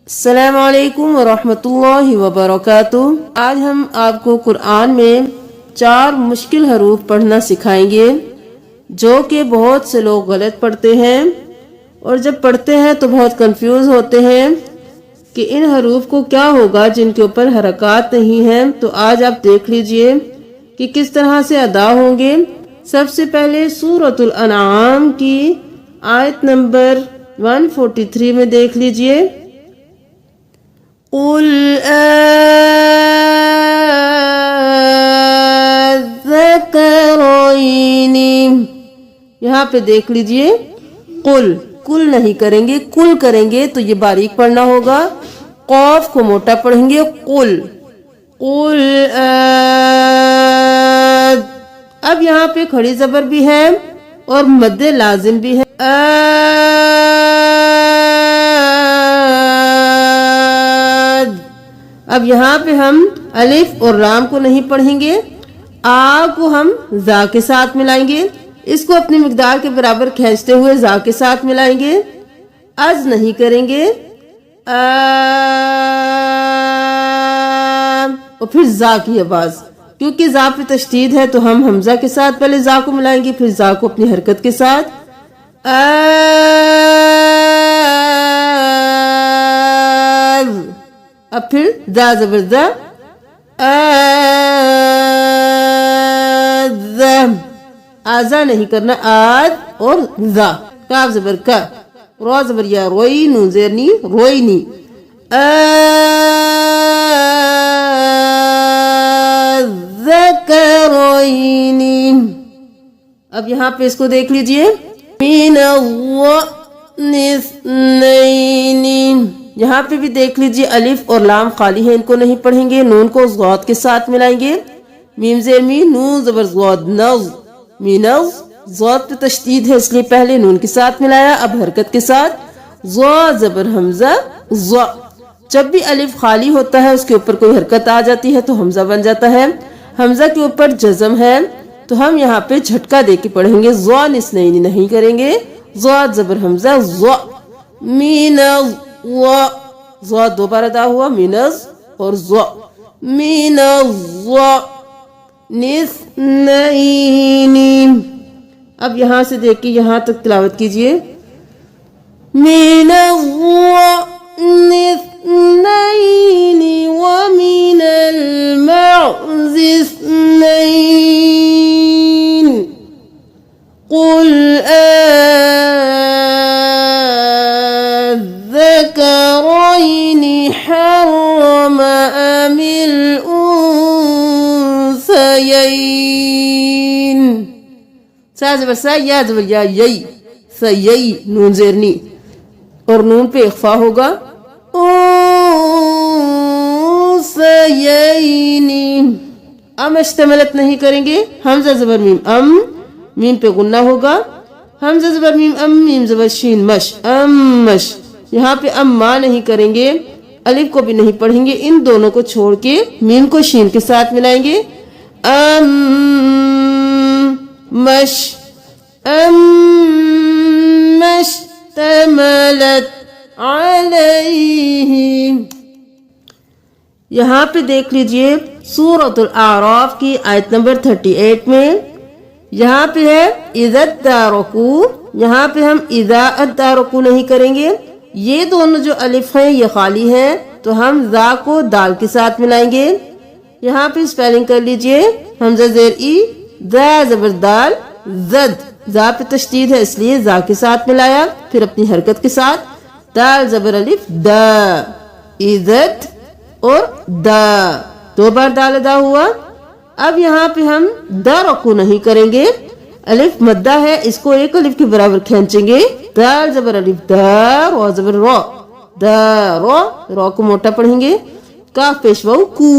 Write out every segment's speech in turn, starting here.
السلام علیکم ورحمۃ اللہ وبرکاتہ۔ آج ہم آپ کو قرآن میں 4 مشکل حروف پڑھنا سکھائیں گے جو کہ بہت سے لوگ غلط پڑھتے ہیں، اور جب پڑھتے ہیں تو بہت کنفیوز ہوتے ہیں کہ ان حروف کو کیا ہوگا جن کے اوپر حرکات نہیں ہیں۔ تو آج آپ دیکھ لیجئے کہ کس طرح سے ادا ہوں گے۔ سب سے پہلے سورۃ الانعام کی آیت نمبر 143 میں دیکھ لیجئے، قُلْ أَذَكَرَيْنِ، یہاں پہ دیکھ لیجئے قل، کل نہیں کریں گے، کل کریں گے تو یہ باریک پڑھنا ہوگا، قاف کو موٹا پڑھیں گے، قل قل اب یہاں پہ کھڑی زبر بھی ہے اور مد لازم بھی ہے، اب یہاں پہ ہم الف اور لام کو نہیں پڑھیں گے، آ کو ہم زا کے ساتھ ملائیں گے، اس کو اپنی مقدار کے برابر کھینچتے ہوئے زا کے ساتھ ملائیں گے، از نہیں کریں گے، اور پھر زا کی آواز، کیونکہ زا پہ تشدید ہے تو ہم حمزہ کے ساتھ پہلے زا کو ملائیں گے، پھر زا کو اپنی حرکت کے ساتھ، اب پھر دا زبر دا، آزا نہیں کرنا، آد اور زا، کاف زبر کا، رو زبر یا، روئی نون زیر نی، روئی نی، ذکرینی۔ اب یہاں پہ اس کو دیکھ لیجئے، من الظن اثنین، یہاں پہ بھی دیکھ لیجئے الف اور لام خالی ہے، ان کو نہیں پڑھیں گے، نون کو ضاد کے ساتھ ملائیں گے، میم زیر می، نون زبر ضاد، نز، مینز، ضاد پہ تشدید ہے اس لیے پہلے نون کے ساتھ ملایا، اب حرکت کے ساتھ، ضا زبر حمزہ، ضا، جب بھی الف خالی ہوتا ہے اس کے اوپر کوئی حرکت آ جاتی ہے تو حمزہ بن جاتا ہے، حمزہ کے اوپر جزم ہے تو ہم یہاں پہ جھٹکا دے کے پڑھیں گے، ضا نسنین نہیں کریں گے، ضاد زبر حمزہ، ضا، مینز، ضاد 2 بار ادا ہوا، مینز اور ضا، مینز نسنین۔ اب یہاں سے دیکھ کے یہاں تک تلاوت کیجئے، من الظن اثنین ومن المعز اثنین، قل الذکرین حرم ام الانثیین، سا زبر سا، یا زبر یا، یئی، سیئی، نون زیر نی، اور نون پہ اخفا ہوگا، انثیین، ام اشتملت نہیں کریں گے، حمزہ زبر میم ام، میم پہ غنہ ہوگا، حمزہ زبر میم ام، میم زبر شین مش، ام مش، یہاں پہ ام ما نہیں کریں گے، الف کو بھی نہیں پڑھیں گے، ان دونوں کو چھوڑ کے میم کو شین کے ساتھ ملائیں گے، ام مش، ام اشتملت علیہ۔ یہاں پہ دیکھ لیجئے سورۃ الاعراف کی آیت نمبر 38 میں، یہاں پہ ہے اذا ادارکوا، یہاں پہ ہم اذا ادارکوا نہیں کریں گے، یہ دونوں جو الف ہیں یہ خالی ہیں تو ہم ذا کو دال کے ساتھ ملائیں گے، یہاں پہ اسپیلنگ کر لیجئے، حمزہ زیر ای، دا زبر دال، زد، زا پہ تشدید ہے اس لیے زا کے ساتھ ملایا، پھر اپنی حرکت کے ساتھ، دال زبر الف دا، عزت اور دا، 2 بار دال ادا ہوا، اب یہاں پہ ہم درکو نہیں کریں گے، الف مدہ ہے اس کو 1 الف کے برابر کھینچیں گے، دال زبر الف دا، رو زبر رو، دا رو، رو کو موٹا پڑھیں گے، کاف پیش واو کو،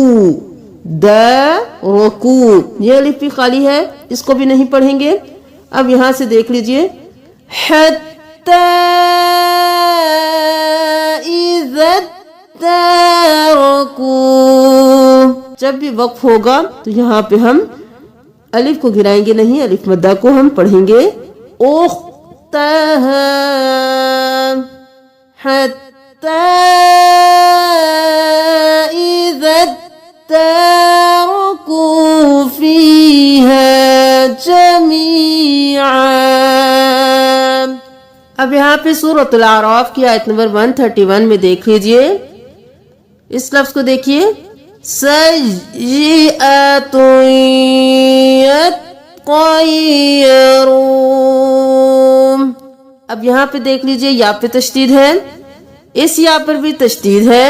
دا رکو، یہ الف بھی خالی ہے اس کو بھی نہیں پڑھیں گے، اب یہاں سے دیکھ لیجئے، حتی اذا ادارکوا، جب بھی وقف ہوگا تو یہاں پہ ہم الف کو گرائیں گے نہیں، الف مدہ کو ہم پڑھیں گے، اختہا حتی اب یہاں پہ سورۃ الاعراف کی آیت نمبر 131 میں دیکھ لیجئے، اس لفظ کو دیکھیے، سیئۃ یطیرون۔ اب یہاں پہ دیکھ لیجئے یا پہ تشدید ہے، اس یا پر بھی تشدید ہے،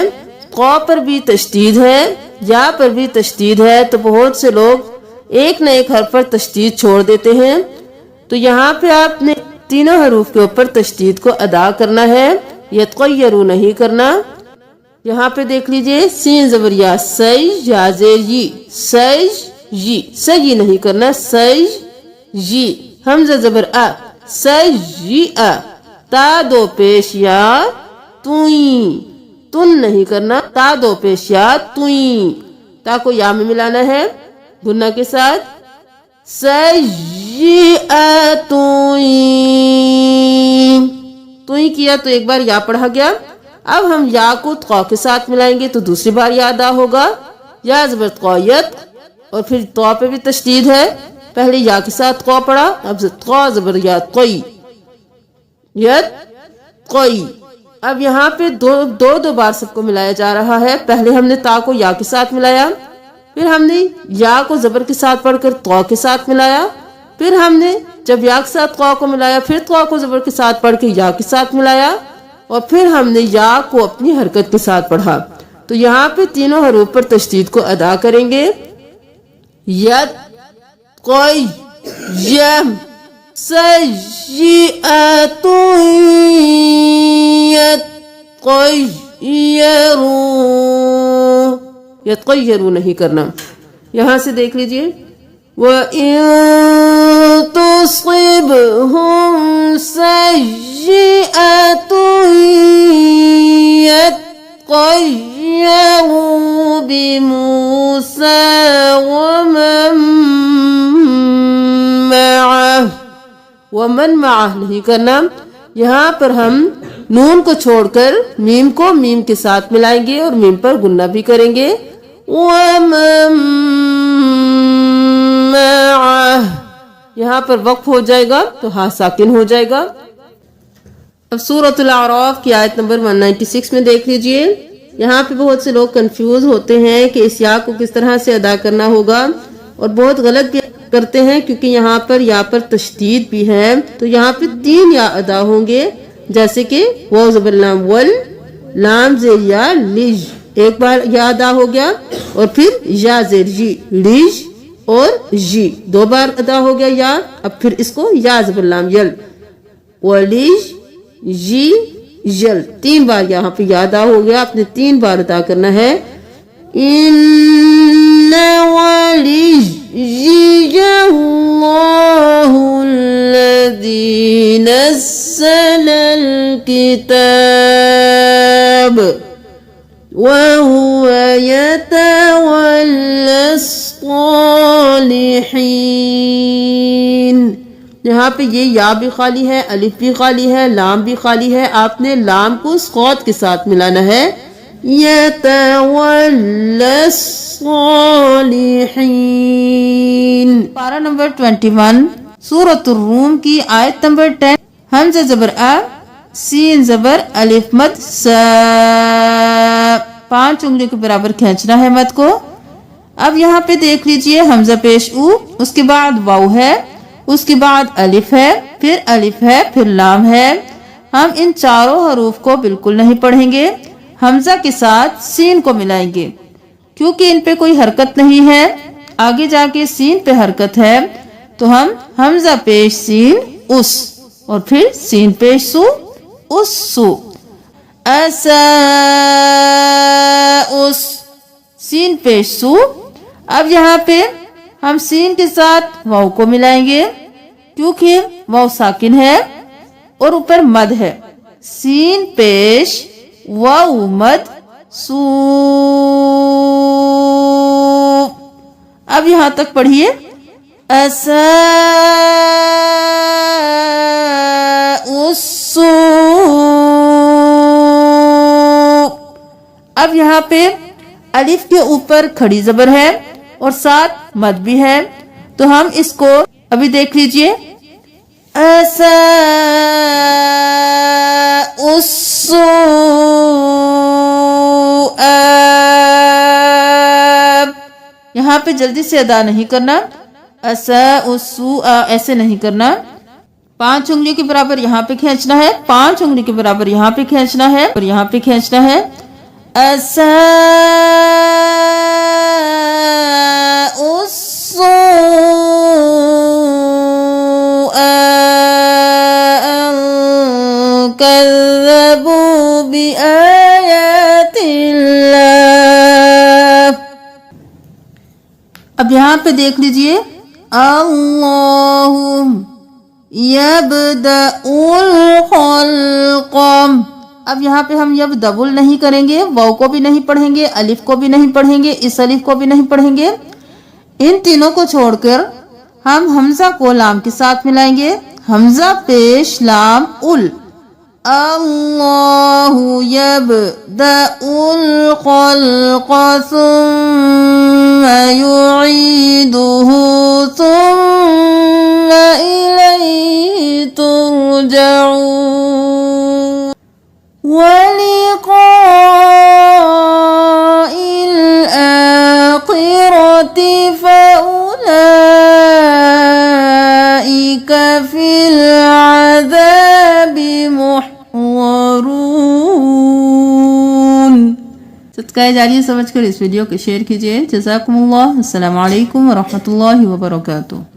قا پر بھی تشدید ہے، یا پر بھی تشدید ہے، تو بہت سے لوگ ایک نہ ایک حرف پر تشدید چھوڑ دیتے ہیں، تو یہاں پہ آپ نے تینوں حروف کے اوپر تشدید کو ادا کرنا ہے، یتغیرو نہیں کرنا۔ یہاں پہ دیکھ لیجئے، سین زبر یا، سی یا زیر ی، سی جی، سی نہیں کرنا، سی جی، حمزہ زبر ا، سی جی ا، تا دو پیش یا، توئیں، تن نہیں کرنا، تا دو پیش یا، توئیں، تا کو یا میں ملانا ہے گنہ کے ساتھ، سیئۃ، توئیں کیا تو ایک بار یا پڑھا گیا، اب ہم یا کو تقا کے ساتھ ملائیں گے تو دوسری بار یا ادا ہوگا، یا زبر تقایت، اور پھر تو پہ بھی تشدید ہے، پہلے یا کے ساتھ قا پڑھا، اب قا زبر یا، قی، یت قی۔ اب یہاں پہ دو بار سب کو ملایا جا رہا ہے، پہلے ہم نے تا کو یا کے ساتھ ملایا، پھر ہم نے یا کو زبر کے ساتھ پڑھ کر قا کے ساتھ ملایا، پھر ہم نے جب یا کے ساتھ قا کو ملایا، پھر قا کو زبر کے ساتھ پڑھ کے یا کے ساتھ ملایا، اور پھر ہم نے یا کو اپنی حرکت کے ساتھ پڑھا، تو یہاں پہ تینوں حروف پر تشدید کو ادا کریں گے، یت قی یم سیئۃ یتغیرو، یتغیرو نہیں کرنا۔ یہاں سے دیکھ لیجئے، وَإِن تُصِبْهُمْ سَيِّئَةٌ يَتَّطَيَّرُوا بِمُوسَى وَمَن مَعَهُ نہیں کرنا، یہاں پر ہم نون کو چھوڑ کر میم کو میم کے ساتھ ملائیں گے اور میم پر گنہ بھی کریں گے، وَمَن مَعَهُ، یہاں پر وقف ہو جائے گا تو ہاں ساکن ہو جائے گا۔ اب سورۃ الاعراف کی آیت نمبر 196 میں دیکھ لیجئے، یہاں پہ بہت سے لوگ کنفیوز ہوتے ہیں کہ اس یا کو کس طرح سے ادا کرنا ہوگا، اور بہت غلط بھی کرتے ہیں کیونکہ یہاں پر یا پر تشدید بھی ہے، تو یہاں پہ 3 یا ادا ہوں گے، جیسے کہ واو زبر لام ول، لام زیر یا لج، ایک بار یا ادا ہو گیا، اور پھر یا زیر جی، لج اور جی 2 بار ادا ہو گیا یا، اب پھر اس کو یا زبر لام یل، ولج جی یل، 3 بار یہاں پہ یا ادا ہو گیا، آپ نے 3 بار ادا کرنا ہے، ان ولیجی اللہ الذی نزل الکتاب وهو يتولى الصالحين۔ یہاں پہ یہ یا بھی خالی ہے، الف بھی خالی ہے، لام بھی خالی ہے، آپ نے لام کو صاد کے ساتھ ملانا ہے، يتولى الصالحين۔ پارہ نمبر 21 سورۃ الروم کی آیت نمبر 10، حمزہ زبر ا، سین زبر الف مد سا، 5 انگلیوں کے برابر کھینچنا ہے مد کو۔ اب یہاں پہ دیکھ لیجئے، حمزہ پیش او، اس کے بعد واو ہے، اس کے بعد الف ہے، پھر الف ہے، پھر لام ہے۔ ہم ان چاروں حروف کو بالکل نہیں پڑھیں گے، حمزہ کے ساتھ سین کو ملائیں گے، کیونکہ ان پہ کوئی حرکت نہیں ہے، آگے جا کے سین پہ حرکت ہے، تو ہم حمزہ پیش سین اس، اور پھر سین پیش سو، اس سو، ایسا اس، سین پیش سو۔ اب یہاں پہ ہم سین کے ساتھ واو کو ملائیں گے، کیونکہ واو ساکن ہے اور اوپر مد ہے، سین پیش واو مد سو۔ اب یہاں تک پڑھیے، ایسا السو۔ اب یہاں پہ الف کے اوپر کھڑی زبر ہے اور ساتھ مد بھی ہے، تو ہم اس کو ابھی دیکھ لیجئے، أساء السوء. یہاں پہ جلدی سے ادا نہیں کرنا. أساء السوء ایسے نہیں کرنا. 5 انگلیوں کے برابر یہاں پہ کھینچنا ہے, 5 انگلی کے برابر یہاں پہ کھینچنا ہے اور یہاں پہ کھینچنا ہے. أساء السوء أن كذبوا بآيات الله. اب یہاں پہ دیکھ لیجئے, اللہم یبدأ الخلق. اب یہاں پہ ہم یبدأ نہیں کریں گے, واو کو بھی نہیں پڑھیں گے, الف کو بھی نہیں پڑھیں گے, اس الف کو بھی نہیں پڑھیں گے. ان تینوں کو چھوڑ کر ہم حمزہ کو لام کے ساتھ ملائیں گے. حمزہ پیش لام ال. اللہ یبدأ الخلق ثم یعیدہ ثم الیہ ترجعون. ولقاء الآخرة فأولئك في العذاب محضرون. سبسکرائب جاری سمجھ کر اس ویڈیو کو شیئر کیجیے. جزاکم اللہ. السلام علیکم ورحمۃ اللہ وبرکاتہ.